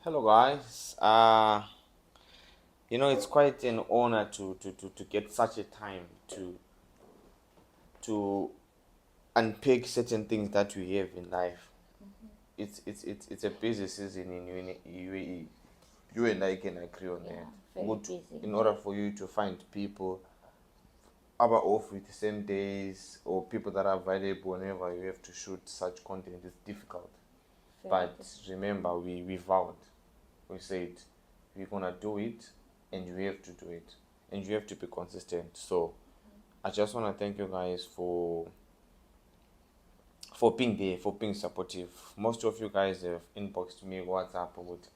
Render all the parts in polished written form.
Hello, guys. It's quite an honor to get such a time to unpick certain things that we have in life. It's a busy season in UAE. You and I can agree on Yeah, that. very Good. busy. In order for you to find people are off with the same days or people that are available whenever you have to shoot such content, it's difficult. Very But busy. remember, we vowed, we said, we're gonna do it, and you have to do it, and you have to be consistent. So I just wanna thank you guys for being there, for being supportive. Most of you guys have inboxed me WhatsApp with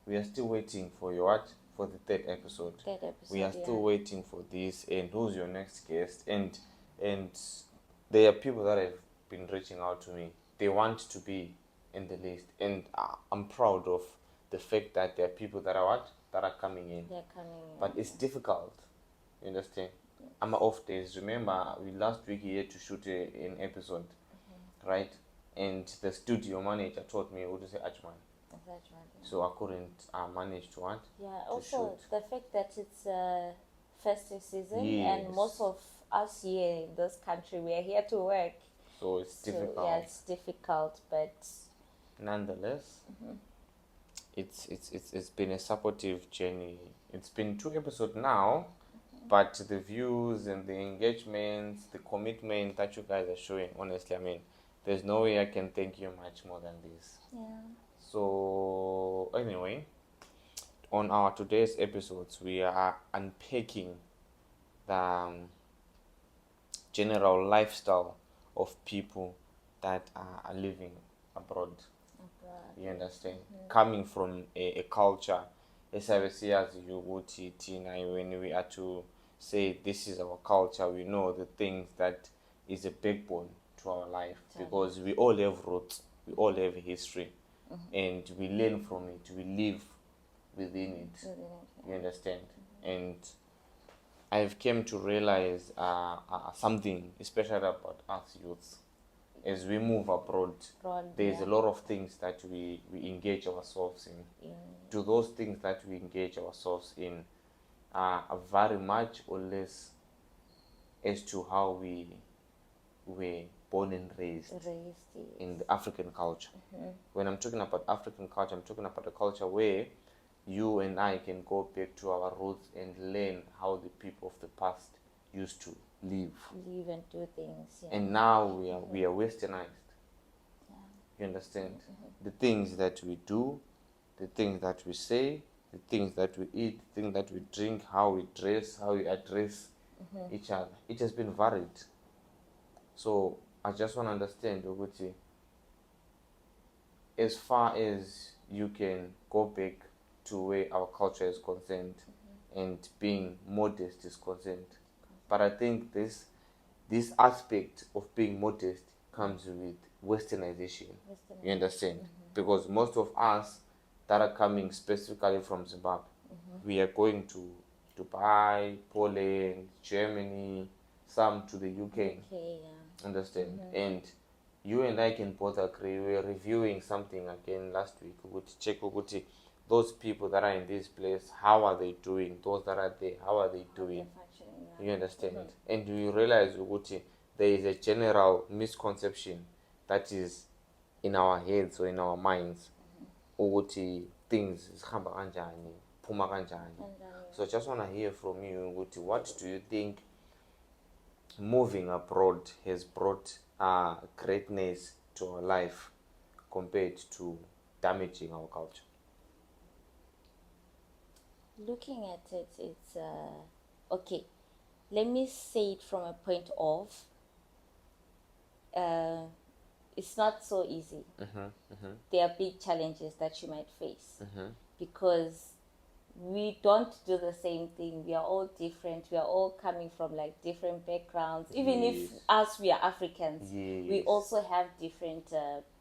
we are still waiting for your what for the third episode. That We are episode, still yeah. waiting for this, and who's your next guest? And there are people that have been reaching out to me. They want to be in the list, and I'm proud of the fact that there are people that are what that are coming in. They're coming. But it's difficult. You understand? I'm off days. Remember, we last week he had to shoot an episode, right? And the studio manager told me, "What to say, Achman." That's right. Yeah. So I couldn't manage to what Yeah, to also shoot. the fact that it's festive season Yes. and most of us here in this country, we are here to work. So it's So, difficult. yeah, it's difficult, but Nonetheless, it's been a supportive journey. It's been 2 episodes now, but the views and the engagements, the commitment that you guys are showing, honestly, I mean, there's no way I can thank you much more than this. yeah. So anyway, on our today's episodes, we are unpacking the general lifestyle of people that are living abroad. You understand? Coming from a culture, esabesiyazi ukuthi thina when we are to say this is our culture, we know the things that is a backbone to our life because we all have roots, we all have a history, and we learn from it, we live within it. You understand? And I've came to realize something, especially about us youths. As we move abroad, there's a lot of things that we engage ourselves in. Do those things that we engage ourselves in are very much or less as to how we were born and raised in the African culture. When I'm talking about African culture, I'm talking about a culture where you and I can go back to our roots and learn how the people of the past used to live. Live and do things. Yeah. And now we are westernized. You understand? The things that we do, the things that we say, the things that we eat, the things that we drink, how we dress, how we address each other. It has been varied. So I just want to understand, Oguti, as far as you can go back to where our culture is concerned and being modest is concerned. But I think this aspect of being modest comes with westernization. You understand? Because most of us that are coming specifically from Zimbabwe, we are going to Dubai, Poland, Germany, some to the UK. Okay, yeah. Understand? And you and I can both agree. We were reviewing something again last week. We would check those people that are in this place, how are they doing? Those that are there, how are they doing? You understand? And you realize ukuthi there is a general misconception that is in our heads or in our minds ukuthi things zihamba kanjani, phuma kanjani. So I just want to hear from you ukuthi what do you think moving abroad has brought greatness to our life compared to damaging our culture? Looking at it, it's okay. Let me say it from a point of it's not so easy. There are big challenges that you might face because we don't do the same thing. We are all different. We are all coming from like different backgrounds. Even if us, we are Africans, we also have different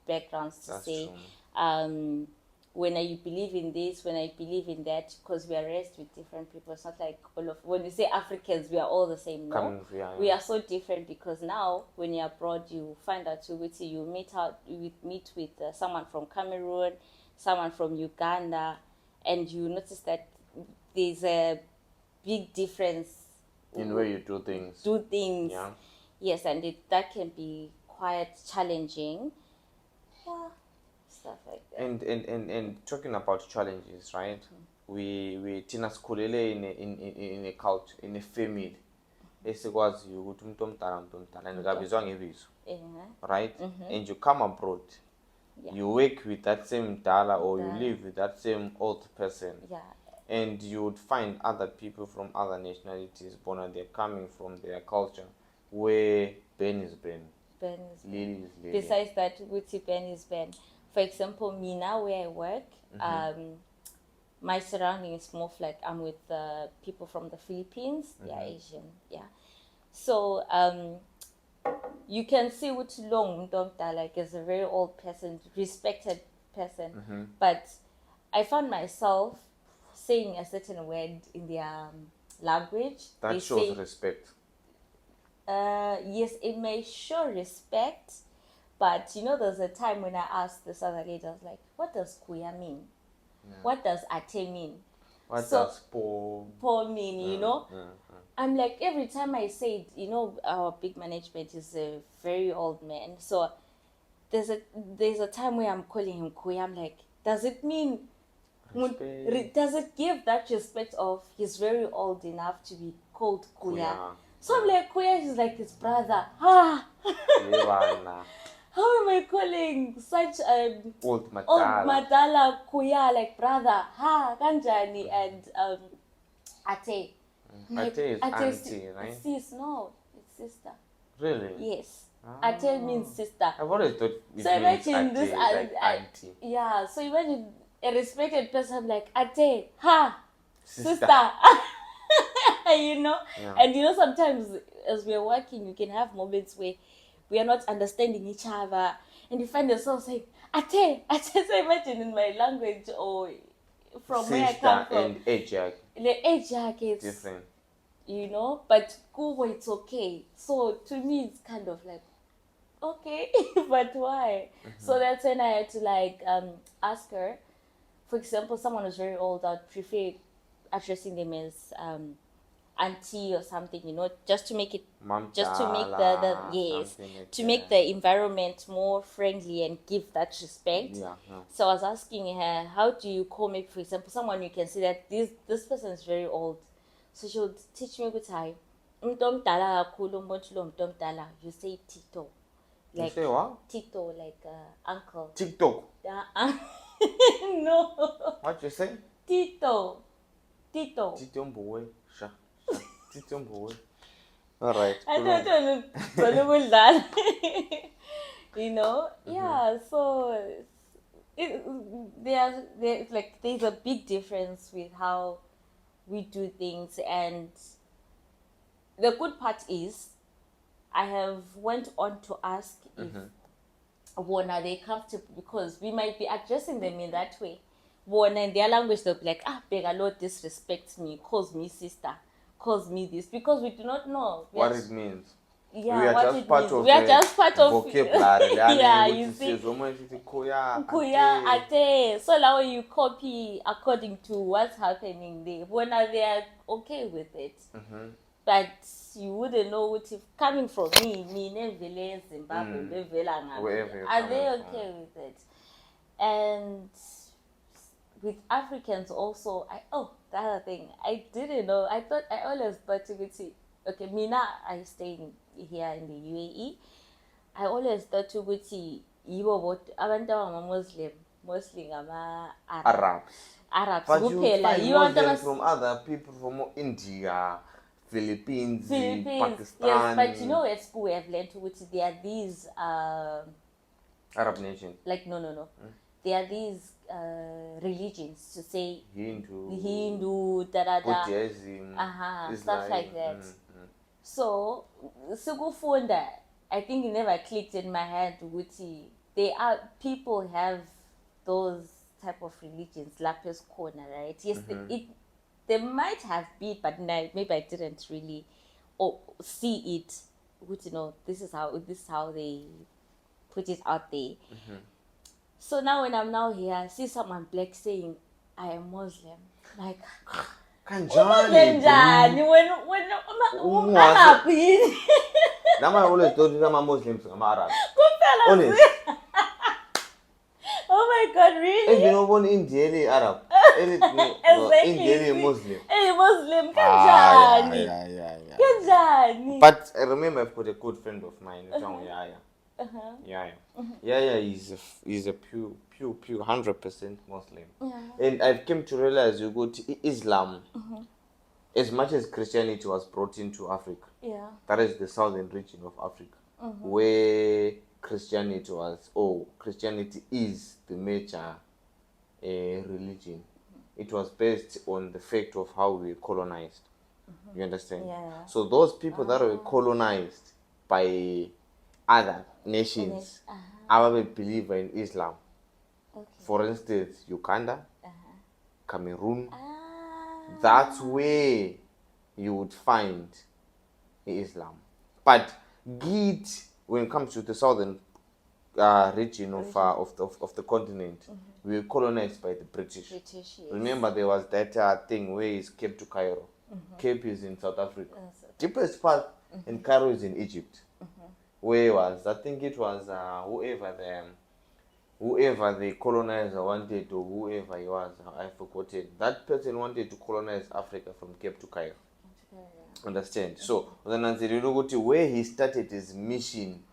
backgrounds to That's say. true. When you believe in this, when I believe in that, because we are raised with different people. It's not like all of, when you say Africans, we are all the same. No, we are so different because now when you're abroad, you find out you meet with someone from Cameroon, someone from Uganda, and you notice that there's a big difference in where you do things. Yeah. Yes, and that can be quite challenging. Yeah, stuff like that. And talking about challenges, right? We thina sikhulele in a culture, in a family esikwaziyo ukuthi umuntu omdala and kabizwa ngebizo, right? And you come abroad, you work with that same dala, or you live with that same old person, and you would find other people from other nationalities, they're coming from their culture, where Ben is Ben, Lily is Lily. Besides that, Ben is Ben. For example, me now where I work, my surrounding is more like I'm with people from the Philippines. They are Asian, So you can see which long like is a very old person, respected person. But I found myself saying a certain word in their language. That shows respect. Yes, it may show respect, but there's a time when I asked this other lady, I was like, what does kuya mean? What does ate mean? What does po mean, I'm like, every time I say it, our big management is a very old man. So there's a time where I'm calling him kuya. I'm like, does it mean, does it give that respect of he's very old enough to be called kuya? So I'm like, kuya, he's like his brother. How am I calling such a old madala kuya, like brother? Kanjani and ate. Ate is auntie, right? Sis, no, it's sister. Really? Yes. Ate means sister. I've always thought it so means imagine ate this, like auntie. Yeah, so imagine a respected person, I'm like, ate, sister. And sometimes as we're working, you can have moments where we are not understanding each other, and you find yourself saying, ate. So imagine in my language or from sister where I come from. And ejak. The ejak is different. But Kubo, it's okay. So to me, it's kind of like, okay, but why? So that's when I had to ask her. For example, someone who's very old, I'd prefer addressing them as auntie or something, just to make it, just to make to make the environment more friendly and give that respect. So I was asking her, how do you call me, for example, someone you can see that this person is very old. So she would teach me good time. You say Tito. Like, you say what? Tito, like uncle. TikTok. No. What you say? Tito. Tito boy. Tito boy. All right. I don't know that. Yeah. So there's a big difference with how we do things, and the good part is I have went on to ask if are they comfortable, because we might be addressing them in that way. In their language they'll be like, Bega Lord disrespects me, calls me sister, calls me this, because we do not know what it means. Yeah, we are what just it part means. of We are just part of vocabulary. Yeah, you see. Kuya, ate. So now you copy according to what's happening there. When they are okay with it. But you wouldn't know what if coming from me, Zimbabwe, wherever are they okay with it? And with Africans also, the other thing, I didn't know. I always thought to see, okay, Mina, I stay here in the UAE. I always thought to see you what abantu Muslim Arabs. But you find Muslims from other people from India, Philippines, Pakistan. Yes, but at school we have learned which there are these Arab nations. Like no. There are these religions, to say Hindu, Buddhism, stuff like that. So Sugufunda, I think it never clicked in my head which people have those type of religions, Lapis Corner, right? Yes, they might have been, but maybe I didn't really see it. Which this is how they put it out there. So now when I'm now here, I see someone black saying, I am Muslim. Like, Kanjani, njani when angaphi. Now I always told you that I'm Muslims, I'm Arab. Kuphela Honest. nje. Oh my God, really? If you know one Indian Arab, Exactly. Indian Muslim. Hey, Muslim, Ah, kanjani? yeah. Kanjani? But I remember I've got a good friend of mine, Yaya. Yaya. Yaya is a pure 100% Muslim. Yeah. And I've came to realize you go to Islam, as much as Christianity was brought into Africa, Yeah. that is the southern region of Africa, where Christianity is the major religion. It was based on the fact of how we were colonized. You understand? Yeah. So those people that were colonized by other nations, I believe in Islam. Okay. For instance, Uganda, Cameroon, Ah. that's where you would find Islam. But Git, when it comes to the southern region of the continent, we were colonized by the British. British, yes. Remember, there was that thing where it's Cape to Cairo. Cape is in South Africa. Deepest part in Cairo is in Egypt. Where was, I think it was whoever the colonizer wanted, or whoever he was, I forgot it. That person wanted to colonize Africa from Cape to Cairo. Understand? So then I said, you know what, where he started his mission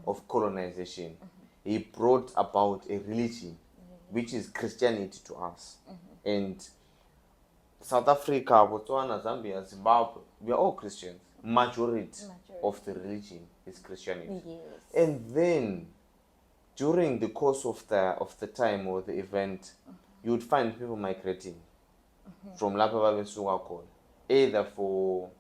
of colonization, he brought about a religion which is Christianity to us. And South Africa, Botswana, Zambia, Zimbabwe, we are all Christians. Majority of the religion is Christianity. Yes. And then during the course of the time or the event, you would find people migrating from Lapa Besuka Khona, either for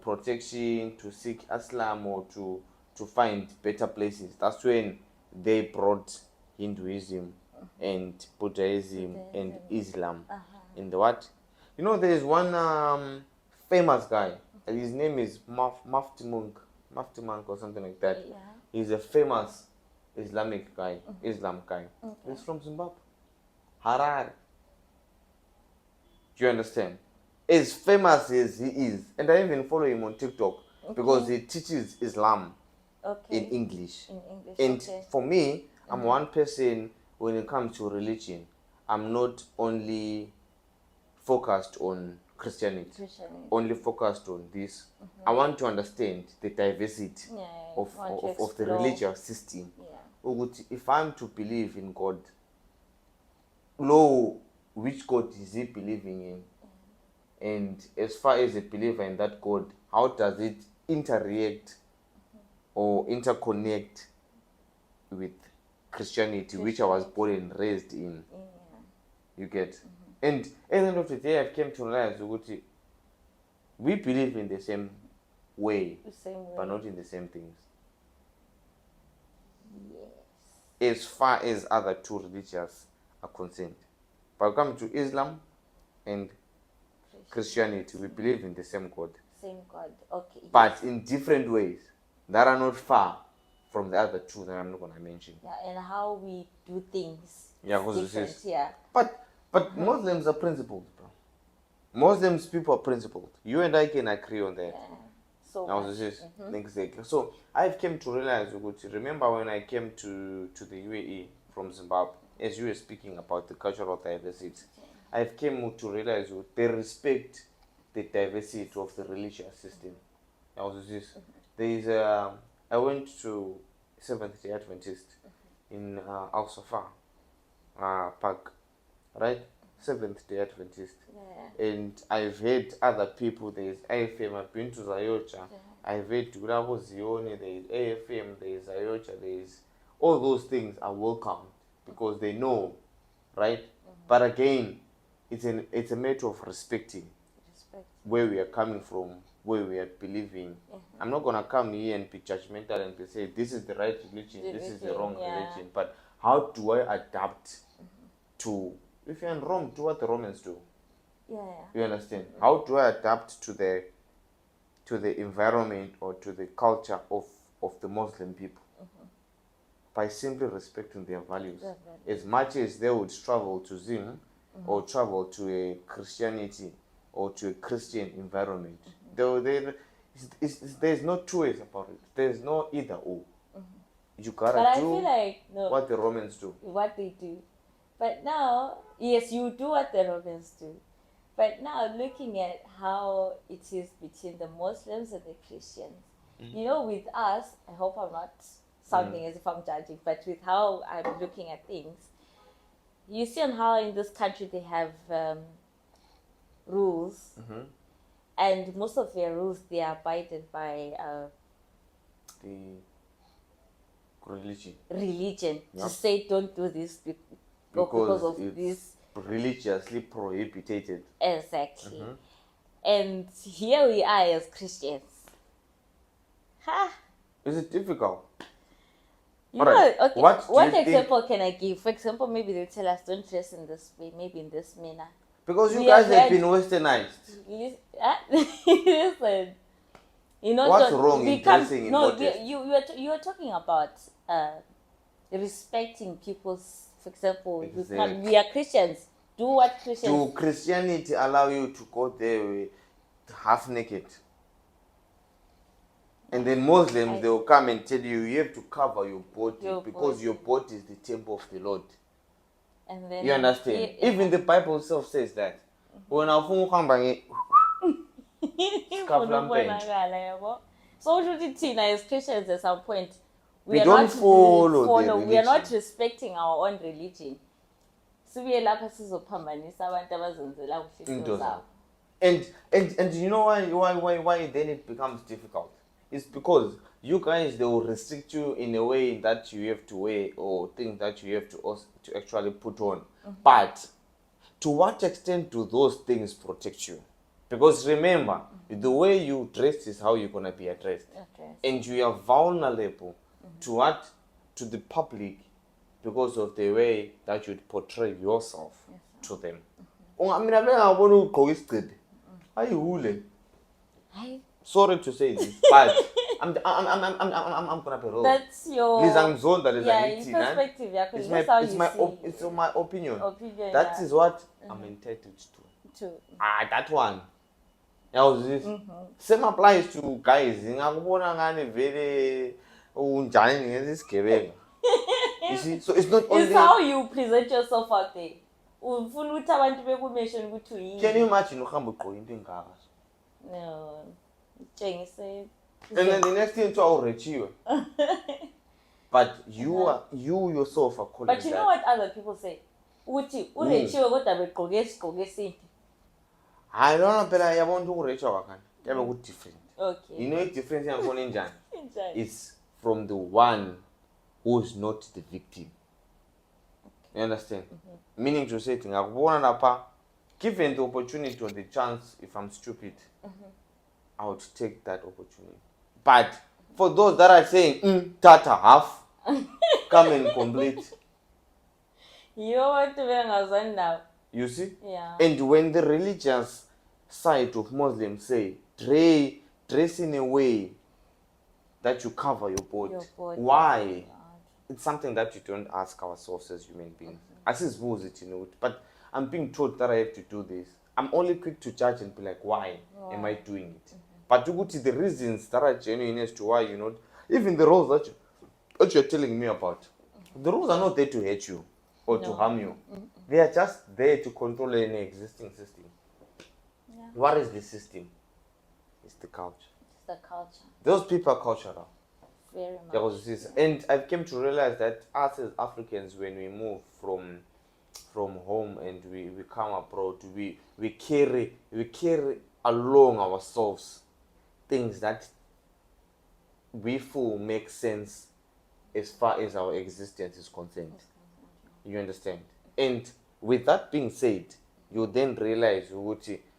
protection, to seek asylum, or to find better places. That's when they brought Hinduism and Buddhism and Islam in the what? You know, there is one famous guy. His name is Mufti Monk or something like that. Yeah. He's a famous Islamic guy, Islam guy. Okay. He's from Zimbabwe, Harare. Do you understand? As famous as he is, and I even follow him on TikTok because he teaches Islam in English. And for me, I'm one person when it comes to religion. I'm not only focused on Christianity. Only focused on this. I want to understand the diversity of the religious system. Yeah. If I'm to believe in God, which God is he believing in? And as far as a believer in that God, how does it interact or interconnect with Christianity, which I was born and raised in? You get? And at the end of the day, I came to realize that we believe in the same way, but not in the same things. Yes. As far as other two religions are concerned. But come to Islam and Christianity, we believe in the same God. Same God, okay. But in different ways that are not far from the other two that I'm not going to mention. Yeah, and how we do things. Yeah, different. Yeah. But Muslims are principled, bro. Muslims people are principled. You and I can agree on that. Yeah. So exactly. So I've came to realize, remember when I came to the UAE from Zimbabwe, as you were speaking about the cultural diversity, I've came to realize they respect the diversity of the religious system. I went to Seventh-day Adventist in Al Safa Park, right? Seventh-day Adventist. Yeah. And I've heard other people, there's AFM, I've been to Zayocha, yeah. I've heard Gulabo Zione, there's AFM, there's Zayocha, there's all those things are welcomed because they know, right? But again, it's a matter of respecting where we are coming from, where we are believing. I'm not gonna come here and be judgmental and say this is the right religion, this is the wrong religion. But how do I adapt to, if you're in Rome, do what the Romans do? Yeah. You understand? How do I adapt to the environment or to the culture of the Muslim people? by simply respecting their values. Their As much as they would travel to Zim or travel to a Christianity or to a Christian environment, there's no choice about it. There's no either or. You But gotta I do feel like no, what the Romans do. what they do. But now, yes, you do what the Romans do. But now, looking at how it is between the Muslims and the Christians, you know, with us, I hope I'm not sounding as if I'm judging, but with how I'm looking at things, you see on how in this country they have rules, and most of their rules they are abided by The religion. religion Yep. to say don't do this because of it's this. religiously prohibited. Exactly. And here we are as Christians. Ha! Is it difficult? You Alright, know, okay, what do what you think- example can I give? For example, maybe they tell us don't dress in this way, maybe in this manner. Because you We guys have have had- been westernized. Listen, you know, What's wrong in become, dressing in no, modest? you are talking about respecting people's. For example, Exactly. we are Christians. Do what Christians. Do Christianity allow you to go there with half naked? And then Muslims, they will come and tell you, you have to cover your body Your because body. your body is the temple of the Lord. And then You understand? Even the Bible itself says that. When I Kubonakala, yabo. So should thina as Christians at some point We are don't not follow the we are not religion. respecting our own religion. Sibuye lapha sizophambanisa abantu abazenzela kuhle Into zabo. And you know why then it becomes difficult? It's because you guys, they will restrict you in a way that you have to wear or things that you have to actually put on. But to what extent do those things protect you? Because remember, the way you dress is how you're gonna be addressed. And you are vulnerable to what? To the public because of the way that you portray yourself to them. Mina bengabona ugqoka isigcebhe. Ayihule. Hayi, Sorry to say this, but I'm gonna be real. that's your Please, I'm zoned yeah, in perspective, yeah, It's that's how you see it's my opinion. opinion. That yeah, is what I'm entitled to. too. That one. How's this? Same applies to guys. Ngakubona ngani vele unjani ngesigebenga. You see, so it's not only. It's how you present yourself out there. Ufuna ukuthi abantu beku-mention ukuthi uyini. Can you imagine uhamba ugqoka into engaka? No. Utshengise. And then the next thing to urechiwe. But you yourself are calling But you that. know what other people say? Uthi urechiwe kodwa begqoke isigqoko esinye. I don't know, phela yabona ukuthi ukurechwa kwakhona kuyabe ku different. Okay. You know the difference yakhona enjani? Enjani? It's from the one who is not the victim. You understand? Meaning to say, ngakubona lapha, given the opportunity or the chance, if I'm stupid, I would take that opportunity. But for those that are saying, tata half, come and complete. You want to be ngazani now? You see? Yeah. And when the religious side of Muslims say, dress in a way that you cover your body. Why? It's something that you don't ask ourselves as human beings. I suppose it, you know, but I'm being told that I have to do this. I'm only quick to judge and be like, why am I doing it? But to go to the reasons that are genuine as to why you're not, even the rules that you're telling me about, the rules are not there to hurt you or to harm you. They are just there to control an existing system. Yeah. What is the system? It's the culture. It's the culture. Those people are cultural. Very much. And I've come to realize that us as Africans, when we move from home and we come abroad, we carry along ourselves things that we feel make sense as far as our existence is concerned. You understand? And with that being said, you then realize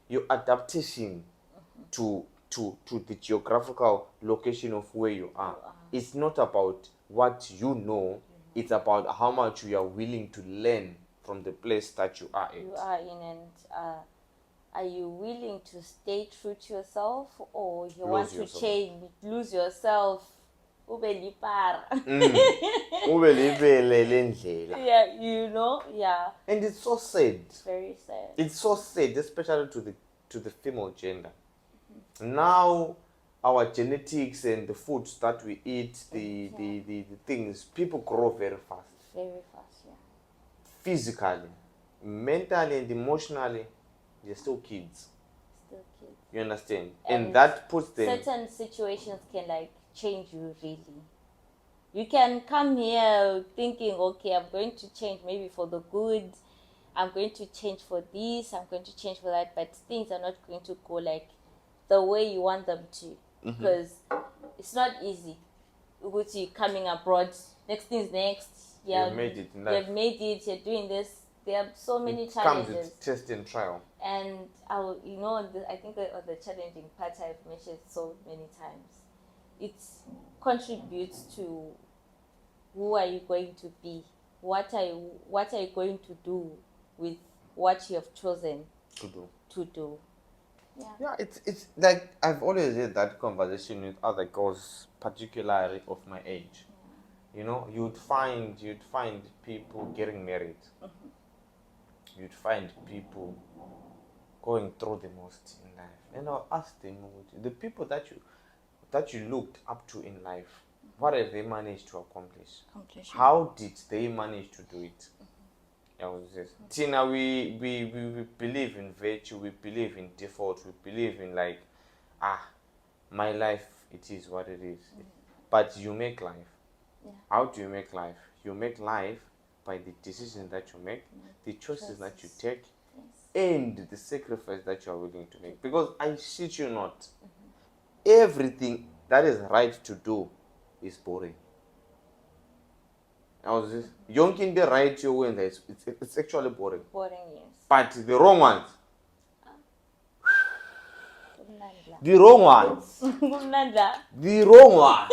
your adaptation to the geographical location of where you are. It's not about what you know, it's about how much you are willing to learn from the place that you are in. You are in, and are you willing to stay true to yourself, or you want to change, lose yourself ube lipara. Ube libele lendlela. Yeah, you know, yeah. And it's so sad. Very sad. It's so sad, especially to the female gender. Now, our genetics and the foods that we eat, the things, people grow very fast. Very fast, yeah. Physically, mentally, and emotionally, they're still kids. Still kids. You understand? And that puts them. Certain situations can like change you really. You can come here thinking, okay, I'm going to change maybe for the good. I'm going to change for this. I'm going to change for that. But things are not going to go like the way you want them to, because it's not easy. With you coming abroad, next thing's next. Yeah, You've made it in life. You've made it. You're doing this. There are so many It challenges. comes with test and trial. And I think on the challenging part I've mentioned so many times, it contributes to who are you going to be, what are you going to do with what you have chosen to do. Yeah, it's like I've always had that conversation with other girls, particularly of my age. You know, you'd find people getting married. You'd find people going through the most in life, and I'll ask them, the people that you looked up to in life, what have they managed to accomplish? How did they manage to do it? Tina, we believe in virtue, we believe in default, we believe in like, my life, it is what it is. But you make life. Yeah. How do you make life? You make life by the decisions that you make, the choices that you take, and the sacrifice that you are willing to make. Because I shit you not, everything that is right to do is boring. Young in the right your way, it's actually boring. Boring, yes. But the wrong ones. The wrong ones. The wrong ones.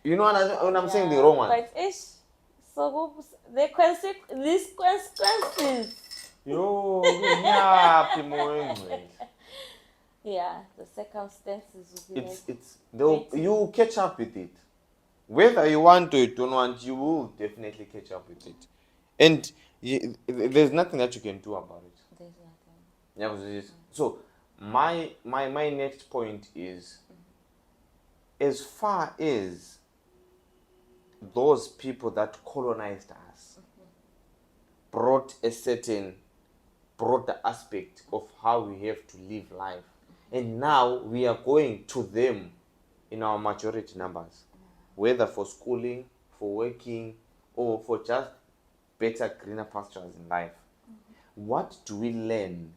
You know what I'm saying? The wrong ones. But so these consequences. Yeah, the circumstances will be you catch up with it. Whether you want to or don't want, you will definitely catch up with it. And there's nothing that you can do about it. There's nothing. Yeah, so my next point is, as far as those people that colonized us brought a certain broader aspect of how we have to live life, and now we are going to them in our majority numbers, whether for schooling, for working, or for just better, greener pastures in life. What do we learn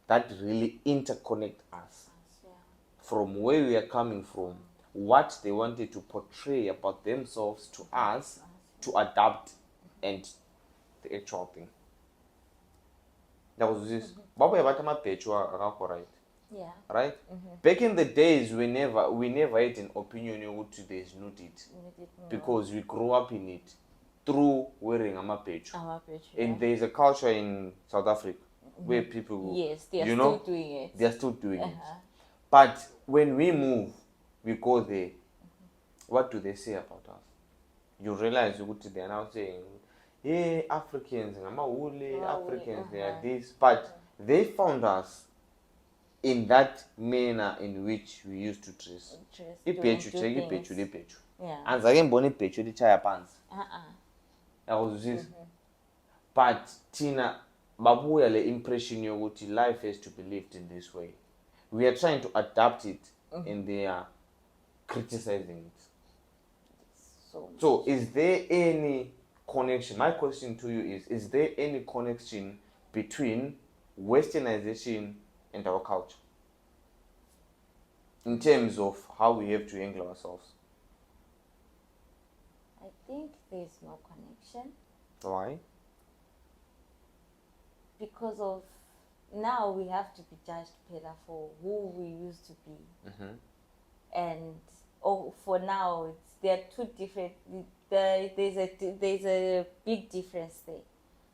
that really interconnect us from where we are coming from, what they wanted to portray about themselves to us, to adapt, and the actual thing? That was this. Right? Yeah. Right? Back in the days, we never had an opinion what there's nudity, because we grew up in it through wearing a pecho. And there's a culture in South Africa where people, they are still doing it. They are still doing it. But when we move, we go there. What do they say about us? You realize they are now saying, hey, Africans, Africans, they are this. But they found us in that manner in which we used to dress. But Tina, babuya le impression yokuthi life has to be lived in this way. We are trying to adapt it, and they are criticizing it. So is there any connection? My question to you is there any connection between westernization and our culture in terms of how we have to angle ourselves? I think there's no connection. Why? Because of now we have to be judged better for who we used to be. And for now there are two different, there's a big difference there.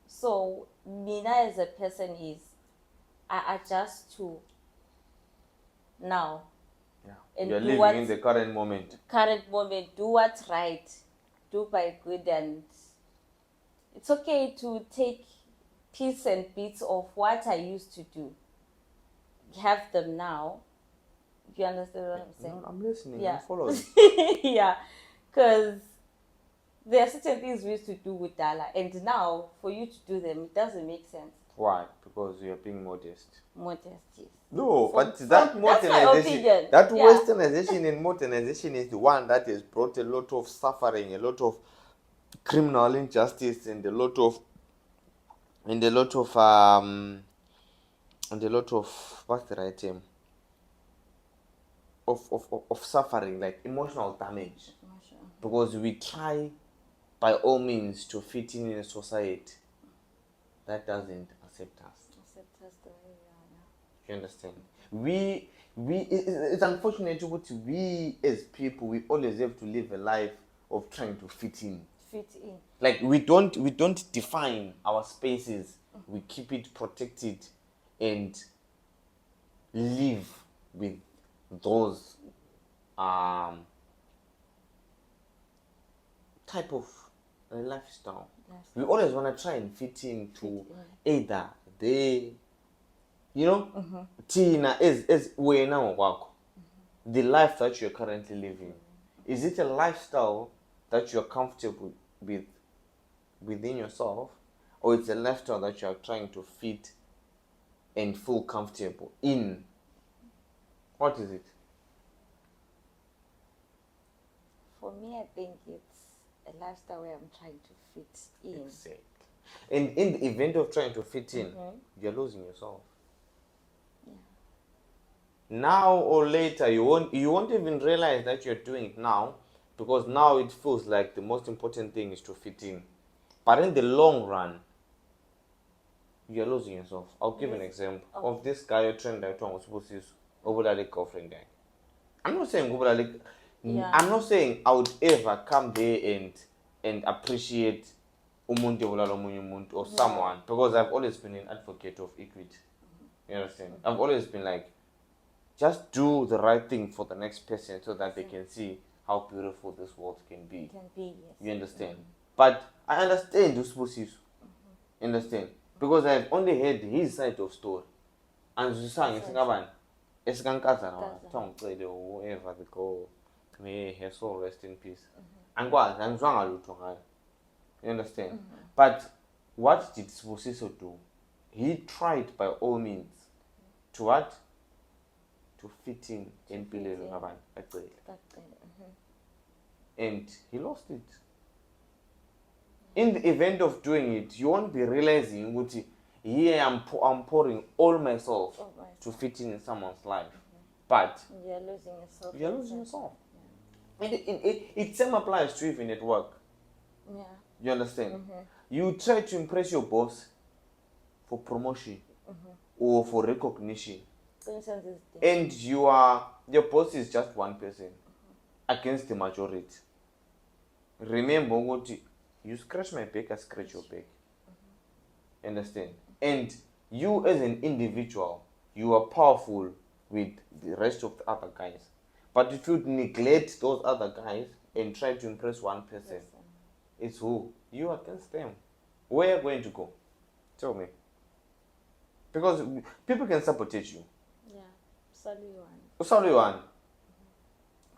So Mina as a person I adjust to now Yeah. And You're do living what's in the current moment. do what's right, do by good, and it's okay to take pieces and bits of what I used to do, have them now. You understand what I'm saying? No, I'm listening. Yeah. I'm following. Yeah, because there are certain things we used to do with Dala, and now for you to do them, it doesn't make sense. Why? Because you're being modest. Modest, yes. No, but that that's my modernization, opinion. that Yeah. westernization and modernization is the one that has brought a lot of suffering, a lot of criminal injustice, and a lot of and a lot of and a lot of what's the right term? Of suffering, like emotional damage. Because we try by all means to fit in a society that doesn't accept us. Accept us the way we are now. You understand? It's unfortunate but we as people, we always have to live a life of trying to fit in. Fit in. Like we don't define our spaces. We keep it protected and live with those type of lifestyle. We always want to try and fit in to either they, Tina is way now work. The life that you're currently living, is it a lifestyle that you're comfortable with within yourself, or it's a lifestyle that you're trying to fit and feel comfortable in? What is it? For me, I think it's a lifestyle where I'm trying to fit in. Exactly. And in the event of trying to fit in, you're losing yourself. Now or later, you won't even realize that you're doing it now, because now it feels like the most important thing is to fit in. But in the long run, you're losing yourself. I'll give an example of this guy you're trending that was supposed to use over girlfriend guy. I'm not saying I'm not saying I would ever come there and appreciate umuntu obulala omunye umuntu or someone, because I've always been an advocate of equity. You understand? I've always been like, just do the right thing for the next person so that they can see how beautiful this world can be. Yes. You understand? But I understand this process. Understand? Because I've only heard his side of story. And you sang Singapore. Esikankazana Tongcele or whoever they go, may her soul rest in peace. And what I'm wrong. You understand? But what did Sposiso do? He tried by all means to what? To fit in and he lost it. In the event of doing it, you won't be realizing what I'm pouring all myself to fit in someone's life. But you're losing yourself. You're losing yourself. Yeah. And it same applies to even at work. Yeah. You understand? You try to impress your boss for promotion or for recognition. And your boss is just one person against the majority. Remember what you scratch my back, I scratch your back. Understand? And you as an individual, you are powerful with the rest of the other guys. But if you neglect those other guys and try to impress one person, it's who? You against them. Where are you going to go? Tell me. Because people can sabotage you. Sorry one.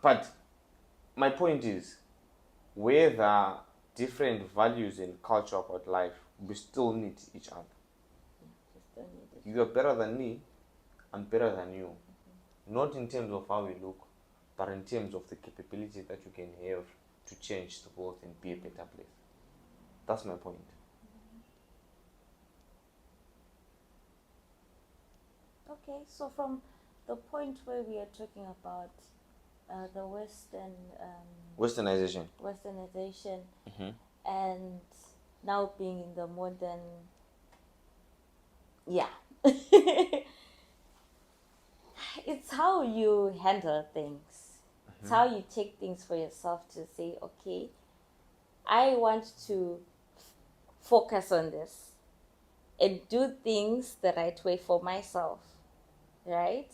But my point is, where there are different values and culture about life, we still need each other. You are better than me, I'm better than you. Not in terms of how we look, but in terms of the capability that you can have to change the world and be a better place. That's my point. Okay, so from the point where we are talking about the westernization, and now being in the modern, it's how you handle things. It's how you take things for yourself to say, okay, I want to focus on this and do things the right way for myself, right?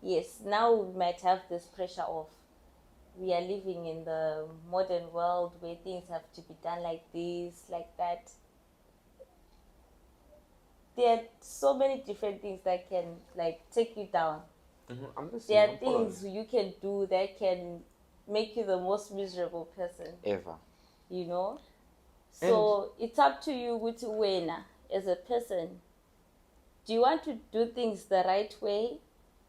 yes, now we might have this pressure of we are living in the modern world where things have to be done like this, like that. There are so many different things that can like take you down. I'm listening. There are I'm things following. you can do that can make you the most miserable person, Ever. you know. And So it's up to you with Wena as a person. Do you want to do things the right way?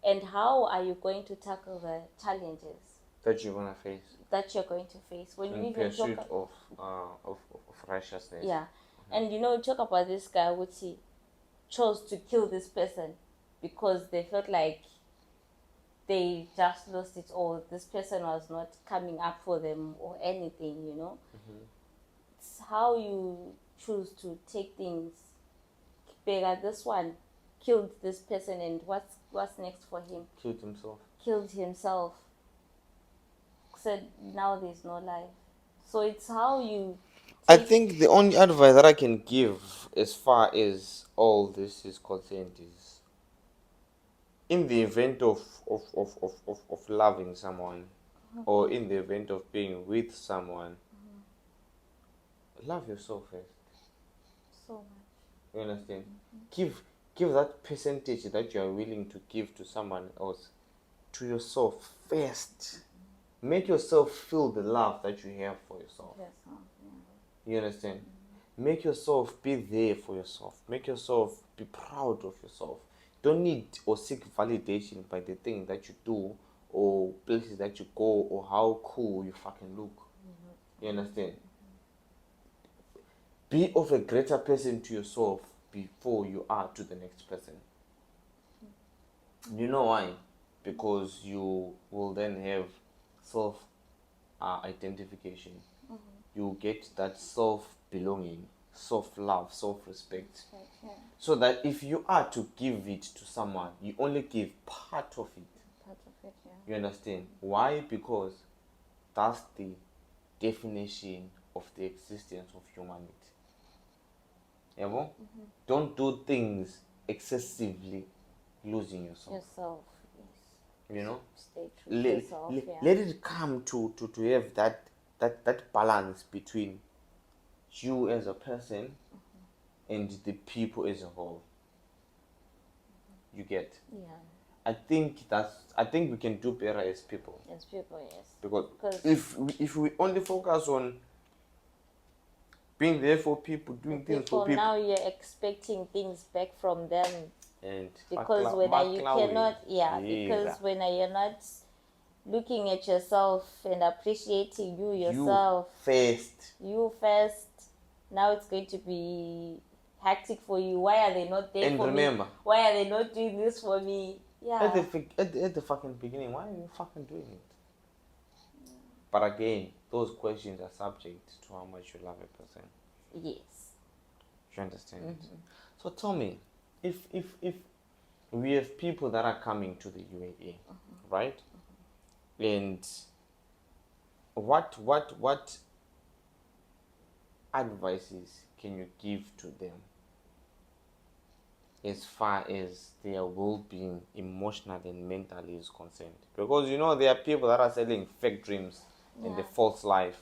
And how are you going to tackle the challenges that you're gonna face that you're going to face when you in even pursuit talk? of righteousness. Yeah, and talk about this guy which he chose to kill this person because they felt like they just lost it all. This person was not coming up for them or anything. It's how you choose to take things. Bega, this one killed this person, and what's next for him? Killed himself. Said now there's no life. So it's how you I take. think the only advice that I can give as far as all this is concerned is in the event of loving someone or in the event of being with someone, love yourself first. So much. You understand? Give that percentage that you are willing to give to someone else to yourself first. Make yourself feel the love that you have for yourself. Yes, yeah. You understand? Make yourself be there for yourself. Make yourself be proud of yourself. Don't need or seek validation by the thing that you do or places that you go or how cool you fucking look. You understand? Be of a greater person to yourself before you are to the next person. You know why? Because you will then have self identification. You get that self belonging, self love, self respect. Okay. So that if you are to give it to someone, you only give part of it. Part of it, yeah. You understand? Why? Because that's the definition of the existence of humanity. Ever? Don't do things excessively losing yourself. Yourself, yes. You know? Stay true to yourself, yeah. Let it come to have that balance between you as a person and the people as a whole. You get? Yeah. I think we can do better as people. As people, yes. Because if we only focus on being there for people, doing things for people, now you're expecting things back from them. And because when you cannot, because when you're not looking at yourself and appreciating yourself you first, now it's going to be hectic for you. Why are they not there for me? Why are they not doing this for me? At the fucking beginning, why are you fucking doing it? Yeah. But again, those questions are subject to how much you love a person. Yes. You understand? So tell me, if we have people that are coming to the UAE, right? And what advices can you give to them as far as their well-being, emotionally and mentally is concerned? Because there are people that are selling fake dreams and the false life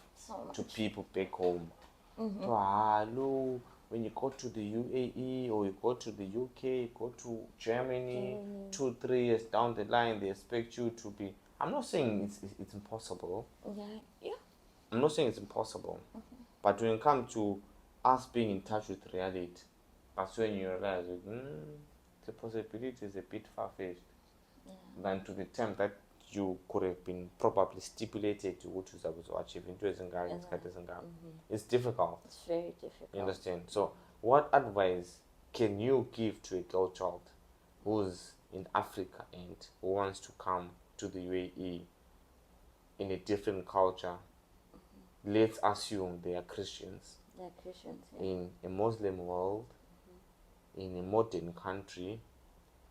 to people back home. So, when you go to the UAE or you go to the UK, you go to Germany, 2-3 years down the line, they expect you to be. I'm not saying it's impossible. Yeah. I'm not saying it's impossible. But when it comes to us being in touch with reality, that's when you realize the possibility is a bit far-fetched than to the term that you could have been probably stipulated to what you supposed to achieve into It's difficult. It's very difficult. You understand? So what advice can you give to a girl child who's in Africa and who wants to come to the UAE in a different culture? Let's assume they are Christians. In a Muslim world, in a modern country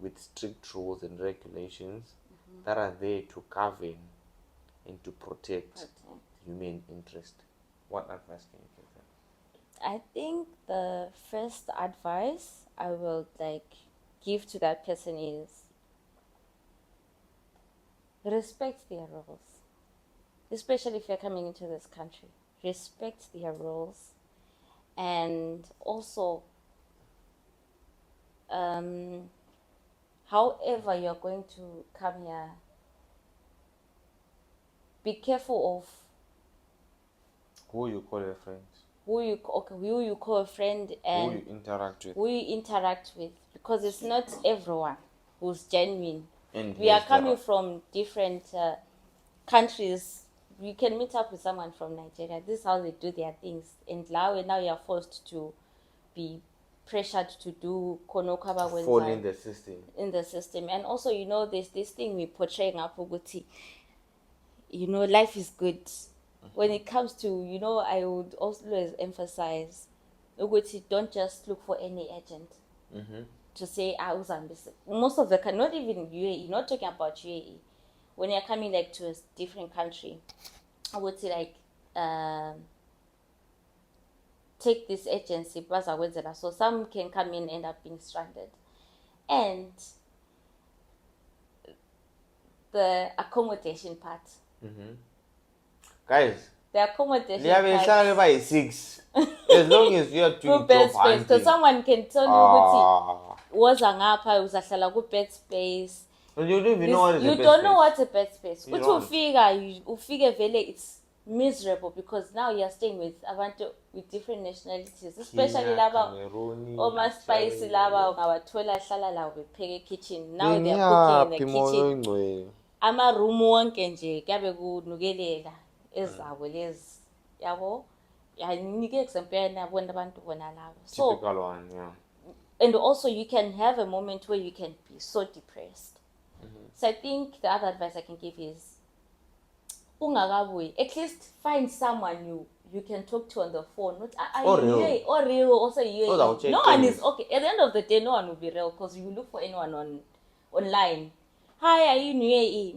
with strict rules and regulations that are there to govern and to protect human interest. What advice can you give them? I think the first advice I will give to that person is respect their roles, especially if you're coming into this country. Respect their roles, and also, however you're going to come here, be careful of Who you call a friend? who you call a friend, and Who you interact with? who you interact with, because it's not everyone who's genuine. And We are here's the coming ra- from different countries. You can meet up with someone from Nigeria. This is how they do their things, and now you are forced to be pressured to do konokaba Fall in the system. in the system. And also, there's this thing we portray ngapuguti. Life is good. When it comes to, I would always emphasize, ukuthi don't just look for any agent to say uzambise. Most of the not even UAE, not talking about UAE. When you're coming like to a different country, I would say like take this agency, so some can come in and end up being stranded. And the accommodation part. Guys, The accommodation liyabe part. lihlala by 6. As long as you are doing Bed job space, because hunting. someone can tell you ukuthi woza ngapha uzahlala ku bed space. But you don't even know what is a You bed don't know space. what's a bed space. You Uthi don't. ufike vele, it's miserable because now you're staying with abantu with different nationalities, especially Kenya, laba Cameroon, oma spice Nigeria. laba ungabathola hlala la bepheke kitchen. Now they're cooking in the kitchen. kitchen. Ama-room wonke nje kuyabe kunukelela ezabo lezi, yabo. Nginike example yabona abantu bona labo. So Typical one, yeah. and also you can have a moment where you can be so depressed. So I think the other advice I can give is ungakabuyi, at least find someone you can talk to on the phone. Not Or real. or real, also you. Those are No one is check-ins. okay. At the end of the day, no one will be real because you look for anyone online. Hi, are you in UAE?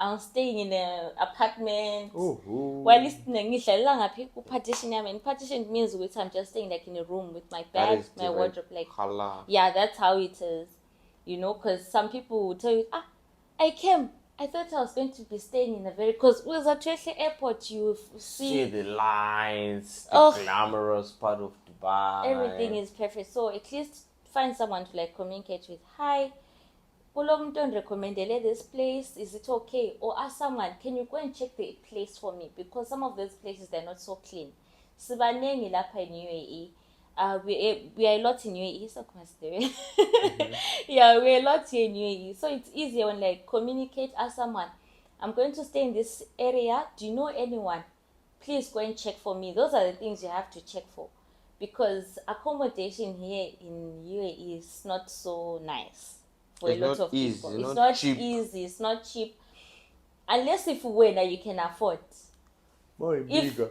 I'm staying in an apartment. While ngihlalela ngaphi ku-partition yami, and partition means which I'm just staying like in a room with my bed, my wardrobe, like yeah, that's how it is. Because some people will tell you, I thought I was going to be staying in a very, because with a Twesle airport you See the lines, the glamorous part of Dubai. Everything is perfect. So at least find someone to like communicate with. Hi, don't recommend this place, is it okay? Or ask someone, can you go and check the place for me, because some of those places, they're not so clean. Sibanengi lapha in UAE. We are a lot in UAE, so yeah, we're a lot here in UAE, so it's easier when like communicate, ask someone, I'm going to stay in this area, do you know anyone? Please go and check for me. Those are the things you have to check for, because accommodation here in UAE is not so nice for a lot of people. It's not easy, it's not cheap, unless if you can afford. But if you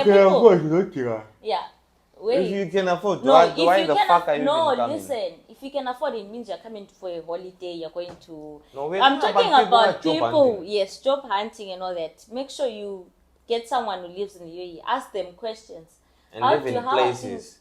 can afford, you don't care. yeah. Wait. If you can afford, no, why the fuck are you no, even coming? listen. If you can afford, it means you're coming for a holiday. You're going to. No, I'm talking about people. hunting. Yes, job hunting and all that. Make sure you get someone who lives in the UAE. Ask them questions. And live in places.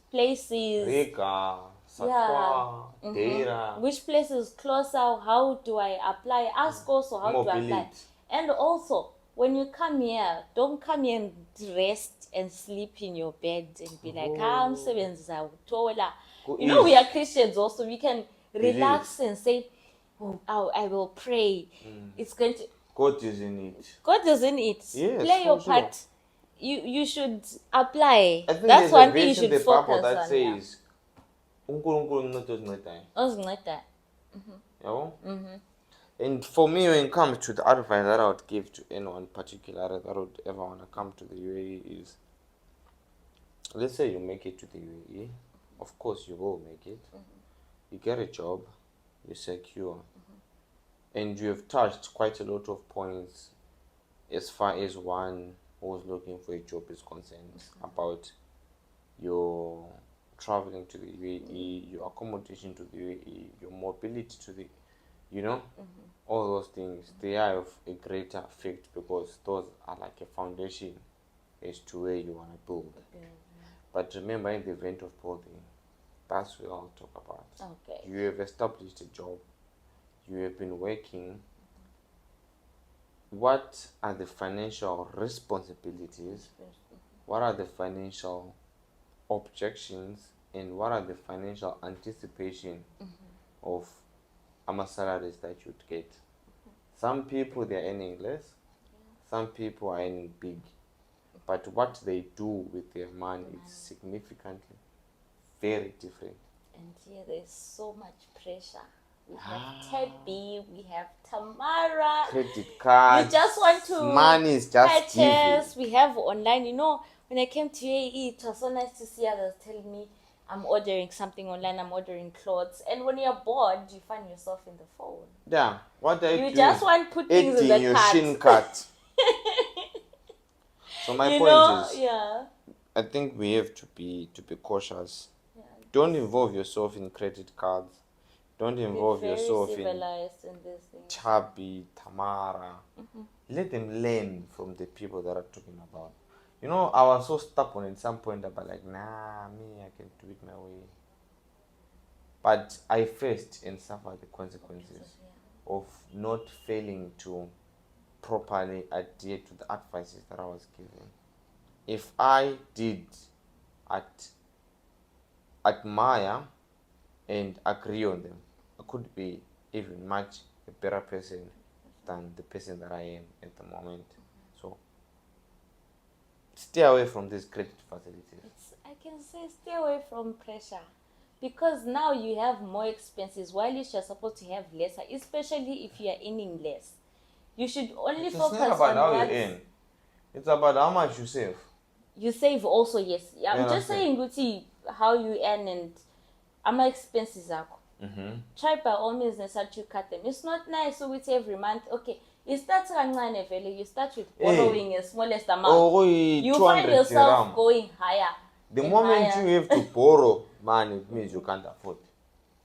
Rika, Satwa, Deira. Which place is closer? How do I apply? Ask also how to apply. And also, when you come here, don't come here and rest and sleep in your bed and be like, I'm seven. We are Christians also. We can relax and say, I will pray. It's going to. God is in it. God is in it. Yes, play your part. Sure. You should apply. I think that's one thing you should focus Bible that on. Says, and for me, when it comes to the advice that I would give to anyone particular that would ever want to come to the UAE is, let's say you make it to the UAE, of course you will make it, you get a job, you're secure, and you have touched quite a lot of points as far as one who's looking for a job is concerned, about your traveling to the UAE, your accommodation to the UAE, your mobility to the, all those things, they have a greater effect because those are like a foundation as to where you want to build. But remember, in the event of building, that's what I'll talk about. Okay. You have established a job, you have been working, what are the financial responsibilities, what are the financial objections, and what are the financial anticipation of salaries that you'd get? Some people, they're earning less, some people are earning big, but what they do with their money is significantly very different. And here there's so much pressure. We have Teddy, we have Tamara. Credit cards. You just want to money is just purchase. given. We have online. You know, when I came to UAE, it was so nice to see others telling me, I'm ordering something online, I'm ordering clothes. And when you're bored, you find yourself in the phone. Yeah. What are you doing? just want to put things in the your cart. shin cart. So my You point know, is, yeah. I think we have to be cautious. Yeah. Don't involve yourself in credit cards. Don't involve Be very yourself in civilized in this thing. Chabi, Tamara. Let them learn from the people that are talking about. You know, I was so stubborn at some point about like, nah, me, I can do it my way. But I faced and suffered the consequences of not failing to properly adhere to the advices that I was given. If I did admire and agree on them, I could be even much a better person than the person that I am at the moment. So stay away from these credit facilities. I can say stay away from pressure, because now you have more expenses while you're supposed to have lesser, especially if you are earning less. You should only focus not about on how what you earn. It's about how much you save. You save also, yes. I'm just saying, Guti, how you earn and my expenses are. Try by all means and start to cut them. It's not nice so with every month. Okay, it starts value. You start with borrowing a smallest amount. You find yourself going higher. The moment you have to borrow money, it means you can't afford.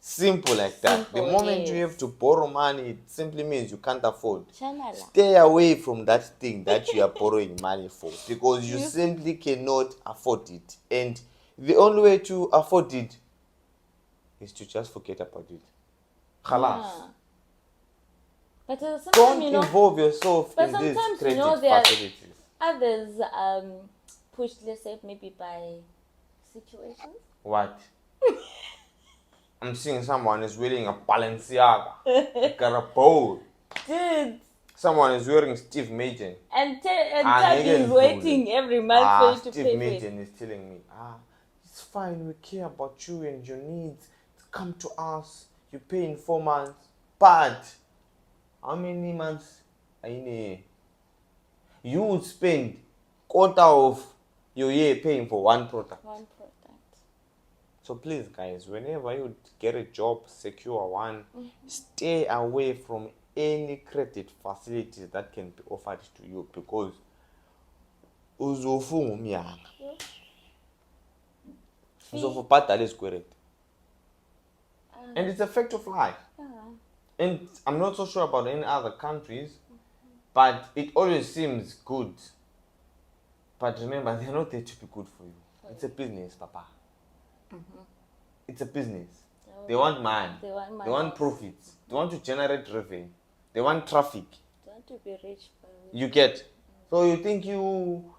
Simple like that. The moment you have to borrow money, it simply means you can't afford. Stay away from that thing that you are borrowing money for, because you simply cannot afford it. And the only way to afford it is to just forget about it. Khalas. But don't involve yourself in these credit facilities. Others pushed, let's say, maybe by situations. What? I'm seeing someone is wearing a Balenciaga, got a bowl. Dude. Someone is wearing Steve Madden. And Ted is waiting every month for you to Steve pay. Steve Madden is telling me, it's fine, we care about you and your needs. Come to us, you pay in 4 months. But how many months are in a year? You would spend quarter of your year paying for one product. So please, guys, whenever you get a job, secure one, stay away from any credit facilities that can be offered to you, because uzofunga umyanga. Uzofubhadala izikweletu. And it's a fact of life. And I'm not so sure about any other countries, but it always seems good. But remember, they're not there to be good for you. It's a business, Papa. It's a business. They want money. They want profits. They want to generate revenue. They want traffic. They want to be rich. You get. So you think you